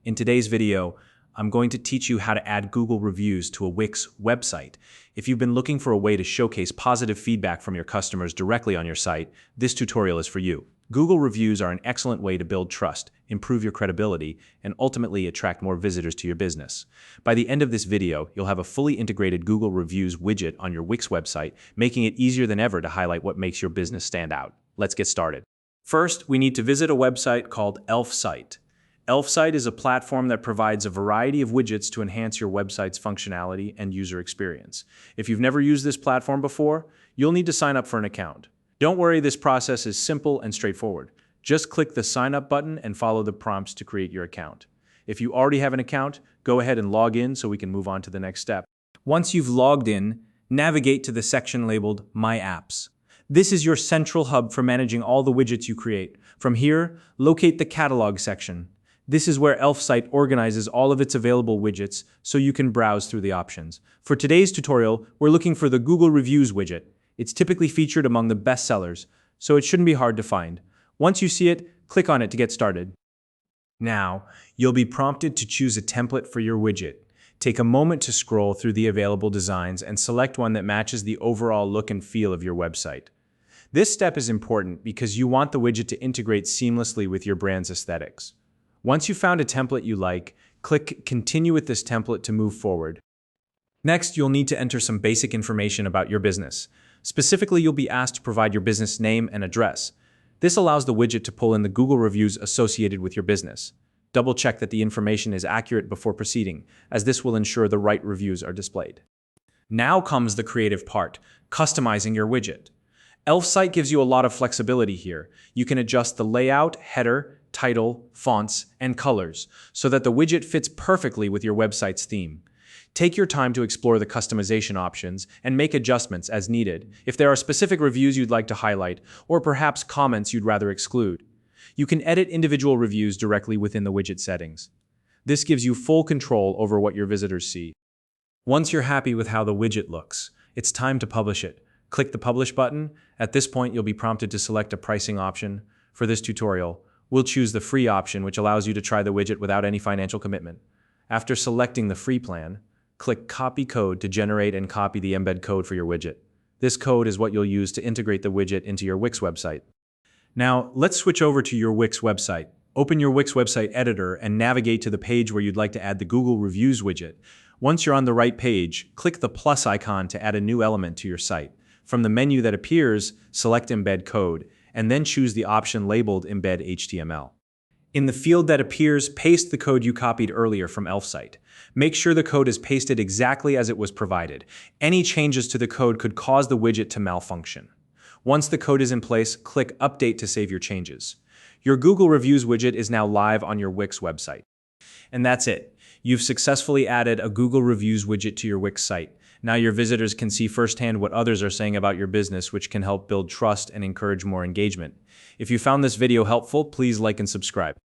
In today's video, I'm going to teach you how to add Google reviews to a Wix website. If you've been looking for a way to showcase positive feedback from your customers directly on your site, this tutorial is for you. Google reviews are an excellent way to build trust, improve your credibility, and ultimately attract more visitors to your business. By the end of this video, you'll have a fully integrated Google Reviews widget on your Wix website, making it easier than ever to highlight what makes your business stand out. Let's get started. First, we need to visit a website called Elfsight. Elfsight is a platform that provides a variety of widgets to enhance your website's functionality and user experience. If you've never used this platform before, you'll need to sign up for an account. Don't worry, this process is simple and straightforward. Just click the Sign Up button and follow the prompts to create your account. If you already have an account, go ahead and log in so we can move on to the next step. Once you've logged in, navigate to the section labeled My Apps. This is your central hub for managing all the widgets you create. From here, locate the Catalog section. This is where Elfsight organizes all of its available widgets so you can browse through the options. For today's tutorial, we're looking for the Google Reviews widget. It's typically featured among the best sellers, so it shouldn't be hard to find. Once you see it, click on it to get started. Now, you'll be prompted to choose a template for your widget. Take a moment to scroll through the available designs and select one that matches the overall look and feel of your website. This step is important because you want the widget to integrate seamlessly with your brand's aesthetics. Once you've found a template you like, click Continue with this template to move forward. Next, you'll need to enter some basic information about your business. Specifically, you'll be asked to provide your business name and address. This allows the widget to pull in the Google reviews associated with your business. Double-check that the information is accurate before proceeding, as this will ensure the right reviews are displayed. Now comes the creative part, customizing your widget. Elfsight gives you a lot of flexibility here. You can adjust the layout, header, title, fonts, and colors so that the widget fits perfectly with your website's theme. Take your time to explore the customization options and make adjustments as needed if there are specific reviews you'd like to highlight or perhaps comments you'd rather exclude. You can edit individual reviews directly within the widget settings. This gives you full control over what your visitors see. Once you're happy with how the widget looks, it's time to publish it. Click the Publish button. At this point, you'll be prompted to select a pricing option. For this tutorial, we'll choose the free option, which allows you to try the widget without any financial commitment. After selecting the free plan, click Copy Code to generate and copy the embed code for your widget. This code is what you'll use to integrate the widget into your Wix website. Now, let's switch over to your Wix website. Open your Wix website editor and navigate to the page where you'd like to add the Google Reviews widget. Once you're on the right page, click the plus icon to add a new element to your site. From the menu that appears, select Embed Code, and then choose the option labeled Embed HTML. In the field that appears, paste the code you copied earlier from Elfsight. Make sure the code is pasted exactly as it was provided. Any changes to the code could cause the widget to malfunction. Once the code is in place, click Update to save your changes. Your Google Reviews widget is now live on your Wix website. And that's it. You've successfully added a Google Reviews widget to your Wix site. Now your visitors can see firsthand what others are saying about your business, which can help build trust and encourage more engagement. If you found this video helpful, please like and subscribe.